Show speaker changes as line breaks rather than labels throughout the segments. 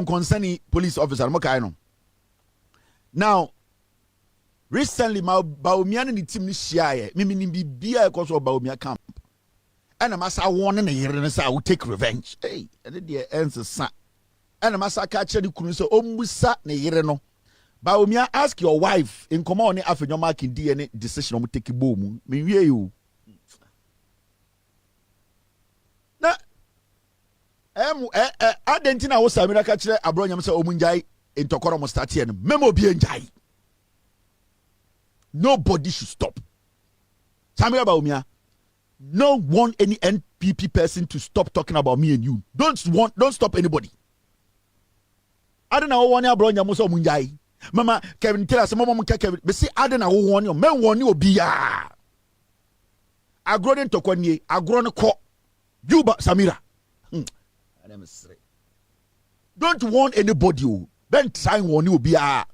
concerning police officer now recently my Bawumia ni team ni share me ni bia because of Bawumia camp and masa warn na yere na say I will take revenge hey and the ends sa and masa ka che di kunu so ombusa na yere no Bawumia ask your wife in come on afenyo marking DNA decision om take bomu me wie you na adentina wo Samira ka kire abronyam say omunjai intokoro mo start here no memo bi enjai. Nobody should stop. Samira Bawumia, no want any NPP person to stop talking about me and you. Don't stop anybody. I don't know what one bro nyamuso munjai. Mama Kevin tell us mama Kevin. But see I don't know what one men one you be ya. Agro den tokwanie, agro no ko. You ba Samira. Don't want anybody. Then try one you be ya.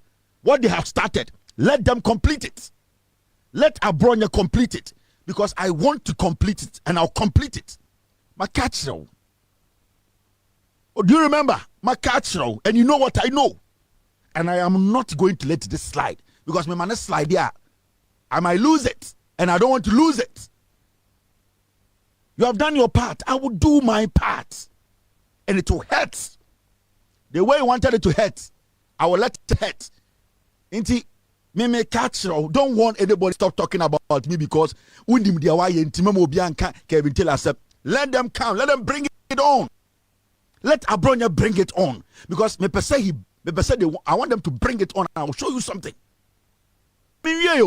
What they have started. Let them complete it. Let Abronya complete it. Because I want to complete it. And I'll complete it. Makachro. Oh, do you remember? Makachro. And you know what I know. And I am not going to let this slide. Because my man slide here. I might lose it. And I don't want to lose it. You have done your part. I will do my part. And it will hurt. The way you wanted it to hurt, I will let it hurt. Inti me catch don't want anybody stop talking about me because undim dia why intimamo bianca Kevin tell us let them come, let them bring it on. Let Abronya bring it on because me per se I want them to bring it on. I will show you something. Me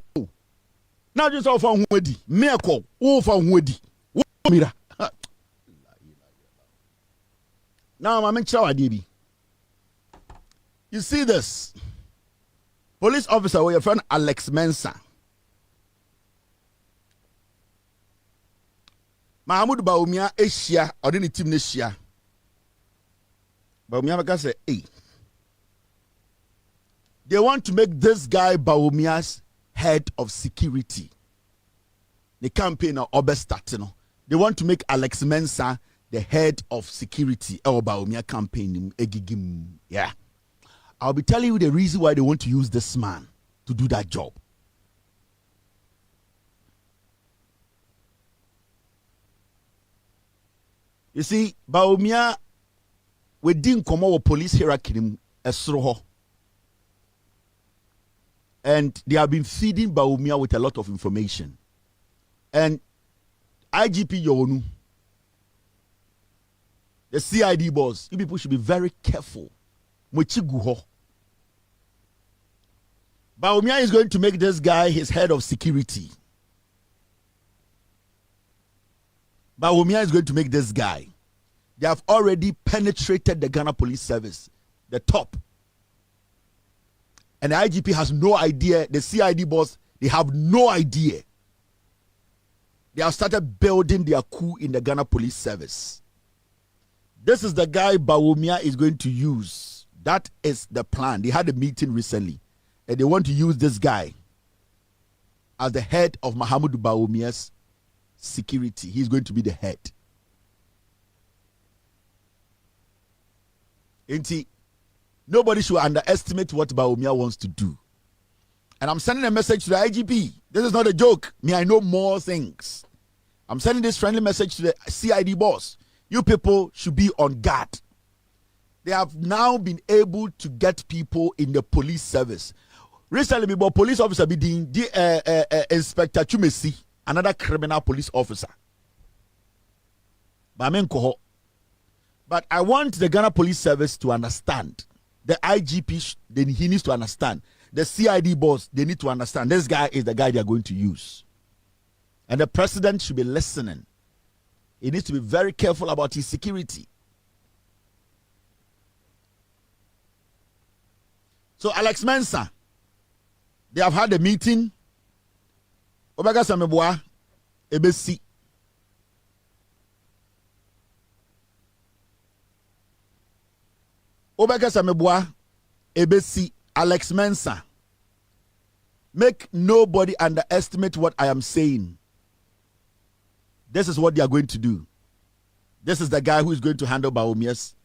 now just offer wedi me call offer wedi mira now I'm in Chawadibi. You see this police officer with your friend Alex Mensah. Mahmoud Bawumia Asia or any team this year. Bawumia can say, hey. They want to make this guy Bawumia's head of security. The campaign of Obestatino. They want to make Alex Mensah the head of security or Bawumia campaign. Yeah. I'll be telling you the reason why they want to use this man to do that job. You see, Bawumia, we didn't come out with police hierarchy esroho. And they have been feeding Bawumia with a lot of information. And IGP Yonu, the CID boss, you people should be very careful. Bawumia is going to make this guy his head of security. Bawumia is going to make this guy. They have already penetrated the Ghana Police Service, the top. And the IGP has no idea. The CID boss, they have no idea. They have started building their coup in the Ghana Police Service. This is the guy Bawumia is going to use. That is the plan. They had a meeting recently. And they want to use this guy as the head of Mahmoud Bawumia's security. He's going to be the head. Nobody should underestimate what Bawumia wants to do. And I'm sending a message to the IGP. This is not a joke. Me, I know more things. I'm sending this friendly message to the CID boss. You people should be on guard. They have now been able to get people in the police service. Recently, the police officer be the Inspector Chumesi, another criminal police officer. But I want the Ghana Police Service to understand. The IGP, then he needs to understand. The CID boss, they need to understand. This guy is the guy they are going to use. And the president should be listening. He needs to be very careful about his security. So Alex Mensah, they have had a meeting. Obaga Sameboa, Ebesi. Obaga Sameboa, Ebesi, Alex Mensah. Make nobody underestimate what I am saying. This is what they are going to do. This is the guy who is going to handle Bawumia's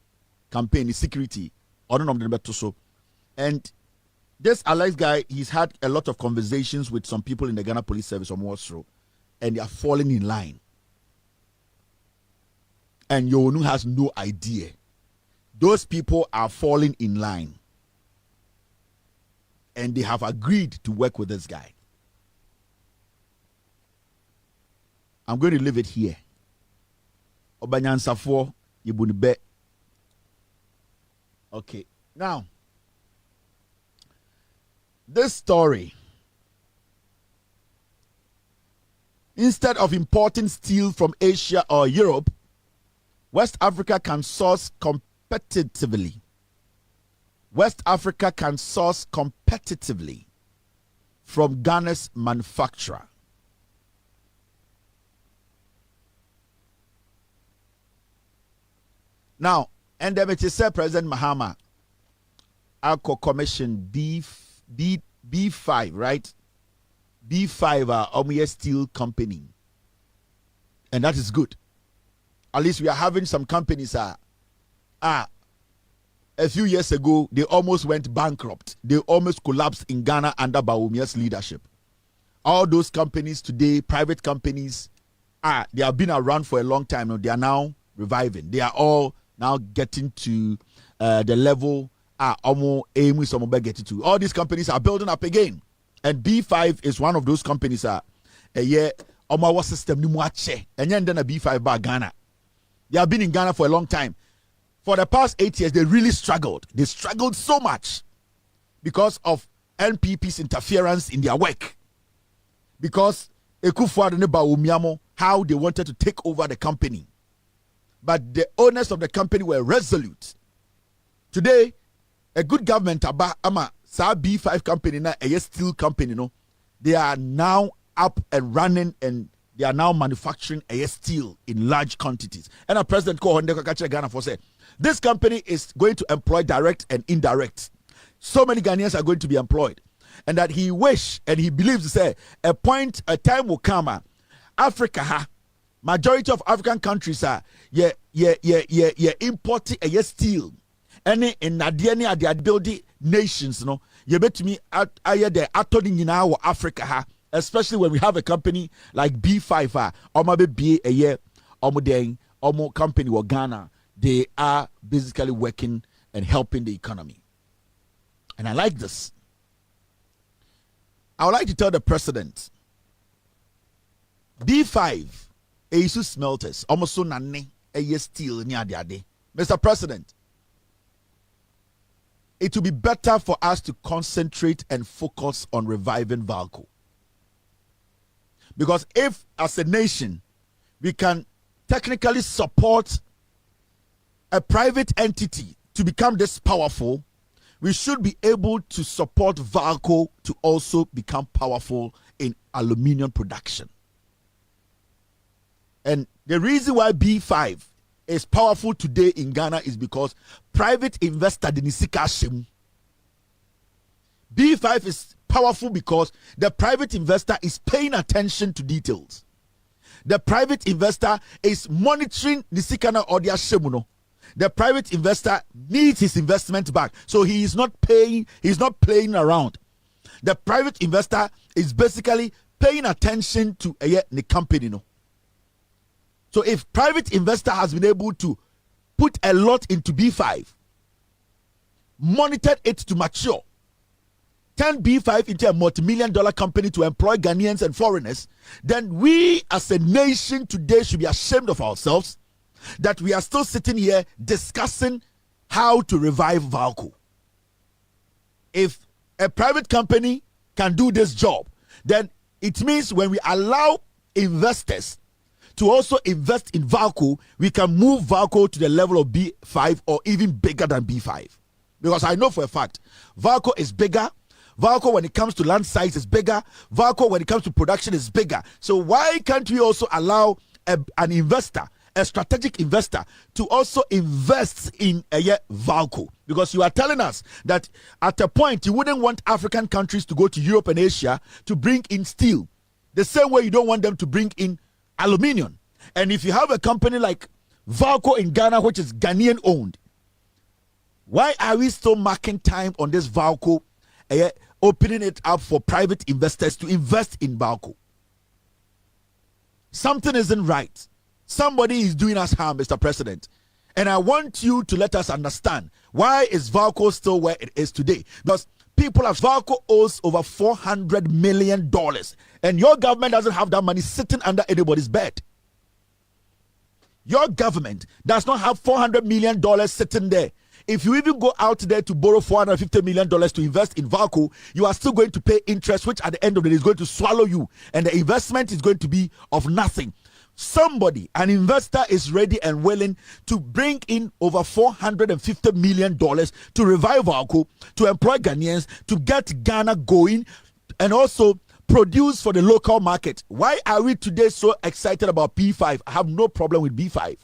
campaign, his security And this Alex guy, he's had a lot of conversations with some people in the Ghana Police Service on Warsaw, and they are falling in line. And Yonu has no idea. Those people are falling in line. And they have agreed to work with this guy. I'm going to leave it here. Obanyansafo Yibunibe. Okay. Now, this story, instead of importing steel from Asia or Europe, West Africa can source competitively. West Africa can source competitively from Ghana's manufacturer. Now, and then it is said President Mahama Alco Commission B5, right? B5 Omiya Steel Company. And that is good. At least we are having some companies a few years ago, they almost went bankrupt. They almost collapsed in Ghana under Bawumia's leadership. All those companies today, private companies, they have been around for a long time now. They are now reviving. They are all now getting to the level all these companies are building up again. And B5 is one of those companies our system ni muache. And then a B5 bar Ghana. They have been in Ghana for a long time. For the past 8 years, they really struggled. They struggled so much because of NPP's interference in their work. Because Ekufuor and Bawumia, how they wanted to take over the company. But the owners of the company were resolute. Today, a good government sa B5 company na a steel company, they are now up and running, and they are now manufacturing a steel in large quantities. And a President Ghana for say this company is going to employ direct and indirect. So many Ghanaians are going to be employed, and that he wish and he believes say a time will come. Africa, majority of African countries are importing a steel. Any in Nadiani they are building nations, you bet me at the attorney in our Africa, especially when we have a company like B5 or maybe a year or company or Ghana. They are basically working and helping the economy. And I like this. I would like to tell the president, B5 Eisu smelters almost so nane a steel near the day. Mr. President, it will be better for us to concentrate and focus on reviving Valco. Because if, as a nation, we can technically support a private entity to become this powerful, we should be able to support Valco to also become powerful in aluminium production. And the reason why B5 is powerful today in Ghana is because private investor Denisika Shem. B5 is powerful because the private investor is paying attention to details. The private investor is monitoring Nisikana Odia Shemuno. The private investor needs his investment back. So he is not paying, he's not playing around. The private investor is basically paying attention to the company. So if private investor has been able to put a lot into B5, monitored it to mature, turn B5 into a multi-million-dollar company to employ Ghanaians and foreigners, then we as a nation today should be ashamed of ourselves that we are still sitting here discussing how to revive Valco. If a private company can do this job, then it means when we allow investors to also invest in Valco, we can move Valco to the level of B5 or even bigger than B5. Because I know for a fact, Valco is bigger. Valco, when it comes to land size, is bigger. Valco, when it comes to production, is bigger. So why can't we also allow an investor, a strategic investor, to also invest in Valco? Because you are telling us that at a point you wouldn't want African countries to go to Europe and Asia to bring in steel, the same way you don't want them to bring in aluminium. And if you have a company like Valco in Ghana, which is Ghanaian owned, Why are we still marking time on this Valco, opening it up for private investors to invest in Valco? Something isn't right. Somebody is doing us harm, Mr. President. And I want you to let us understand, why is Valco still where it is today? Because people of Valco owes over $400 million. And your government doesn't have that money sitting under anybody's bed. Your government does not have $400 million sitting there. If you even go out there to borrow $450 million to invest in Valco, you are still going to pay interest, which at the end of the day is going to swallow you. And the investment is going to be of nothing. Somebody, an investor, is ready and willing to bring in over $450 million to revive Valco, to employ Ghanaians, to get Ghana going, and also produce for the local market. Why are we today so excited about B5? I have no problem with B5.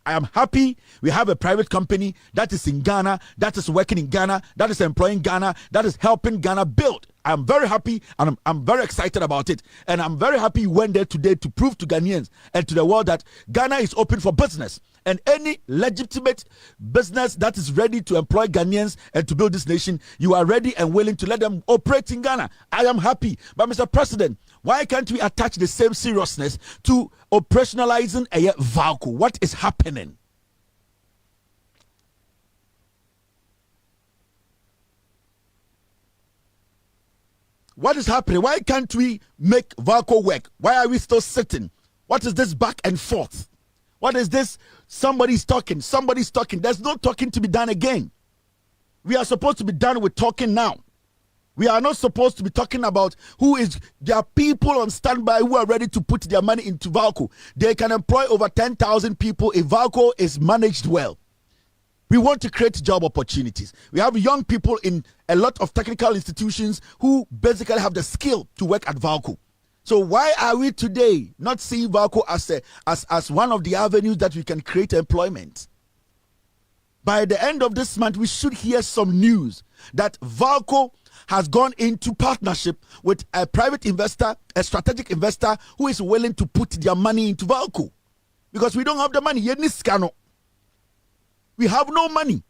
I am happy we have a private company that is in Ghana, that is working in Ghana, that is employing Ghana, that is helping Ghana build. I'm very happy and I'm very excited about it. And I'm very happy you went there today to prove to Ghanaians and to the world that Ghana is open for business. And any legitimate business that is ready to employ Ghanaians and to build this nation, you are ready and willing to let them operate in Ghana. I am happy. But Mr. President, why can't we attach the same seriousness to operationalizing a Valco? What is happening? What is happening? Why can't we make Valco work? Why are we still sitting? What is this back and forth? What is this? Somebody's talking. Somebody's talking. There's no talking to be done again. We are supposed to be done with talking now. We are not supposed to be talking about there are people on standby who are ready to put their money into Valco. They can employ over 10,000 people if Valco is managed well. We want to create job opportunities. We have young people in a lot of technical institutions who basically have the skill to work at Valco. So why are we today not seeing Valco as one of the avenues that we can create employment? By the end of this month, we should hear some news that Valco has gone into partnership with a private investor, a strategic investor who is willing to put their money into Valco. Because we don't have the money. We have no money.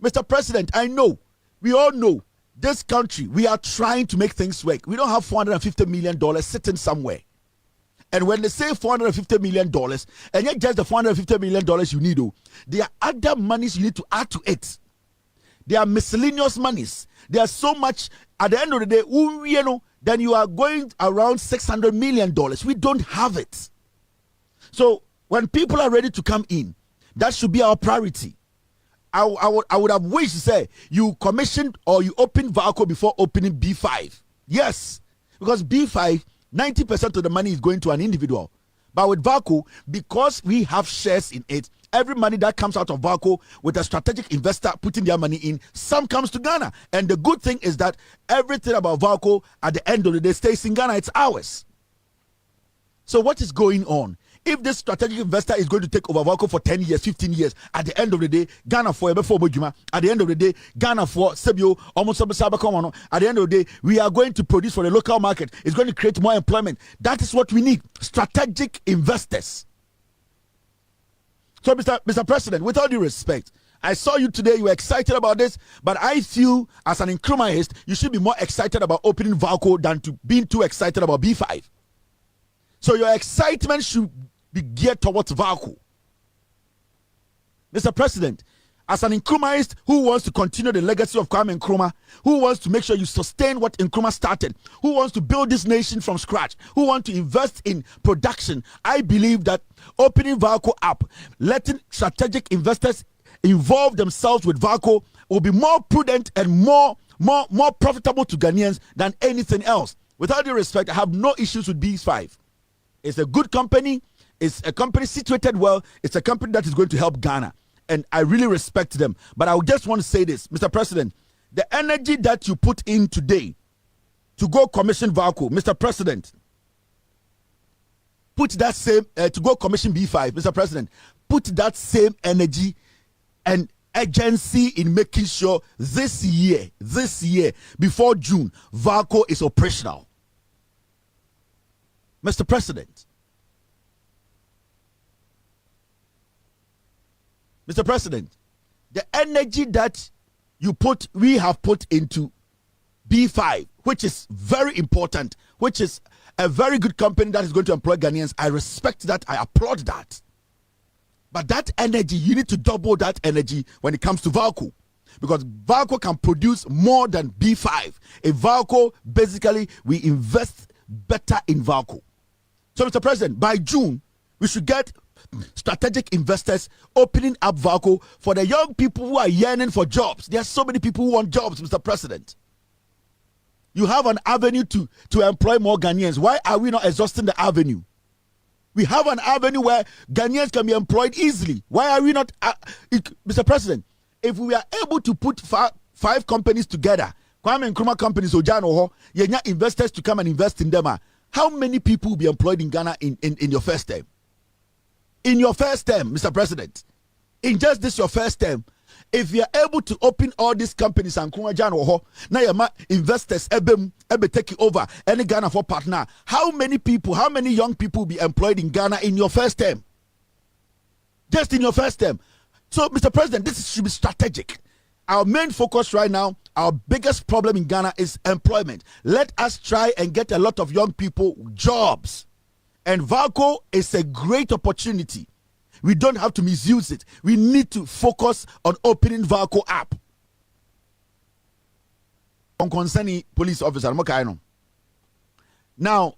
Mr. President, I know, we all know, this country, we are trying to make things work. We don't have $450 million sitting somewhere. And when they say $450 million, and not just the $450 million you need, there are other monies you need to add to it. There are miscellaneous monies. There's so much. At the end of the day, then you are going around $600 million. We don't have it. So when people are ready to come in, that should be our priority. I would have wished to say you commissioned or you opened Valco before opening B5. Yes, because B5, 90% of the money is going to an individual. But with Valco, because we have shares in it, every money that comes out of Valco with a strategic investor putting their money in, some comes to Ghana. And the good thing is that everything about Valco at the end of the day stays in Ghana. It's ours. So what is going on? If this strategic investor is going to take over Valco for 10 years, 15 years, at the end of the day, Ghana for before Bojuma, at the end of the day, Ghana for Sebio, almost at the end of the day, we are going to produce for the local market. It's going to create more employment. That is what we need. Strategic investors. So, Mr. President, with all due respect, I saw you today, you were excited about this, but I feel as an Nkrumahist, you should be more excited about opening Valco than to being too excited about B5. So your excitement should be geared towards Valco. Mr. President, as an Nkrumahist who wants to continue the legacy of Kwame Nkrumah, who wants to make sure you sustain what Nkrumah started, who wants to build this nation from scratch, who wants to invest in production, I believe that opening Valco up, letting strategic investors involve themselves with Valco will be more prudent and more profitable to Ghanaians than anything else. With all due respect, I have no issues with B5. It's a good company. It's a company situated well. It's a company that is going to help Ghana. And I really respect them. But I just want to say this, Mr. President, the energy that you put in today to go commission Valco, Mr. President, put that same, to go commission B5, Mr. President, put that same energy and urgency in making sure this year, before June, Valco is operational. Mr. President, The energy that we have put into B5, which is very important, which is a very good company that is going to employ Ghanaians. I respect that. I applaud that. But that energy, you need to double that energy when it comes to Valco. Because Valco can produce more than B5. A Valco, basically, we invest better in Valco. So, Mr. President, by June, we should get strategic investors opening up Valco for the young people who are yearning for jobs. There are so many people who want jobs, Mr. President. You have an avenue to employ more Ghanaians. Why are we not exhausting the avenue? We have an avenue where Ghanaians can be employed easily. Why are we not, Mr. President, if we are able to put five companies together, Kwame Nkrumah companies, Ojano, investors to come and invest in them, how many people will be employed in Ghana in your first term? In your first term, Mr. President, in just this your first term, if you are able to open all these companies and now your investors ebe take over any Ghana for partner, how many young people will be employed in Ghana in your first term? Just in your first term. So, Mr. President, this should be strategic. Our main focus right now, our biggest problem in Ghana is employment. Let us try and get a lot of young people jobs. And Valco is a great opportunity. We don't have to misuse it. We need to focus on opening Valco up. On concerning police officer, now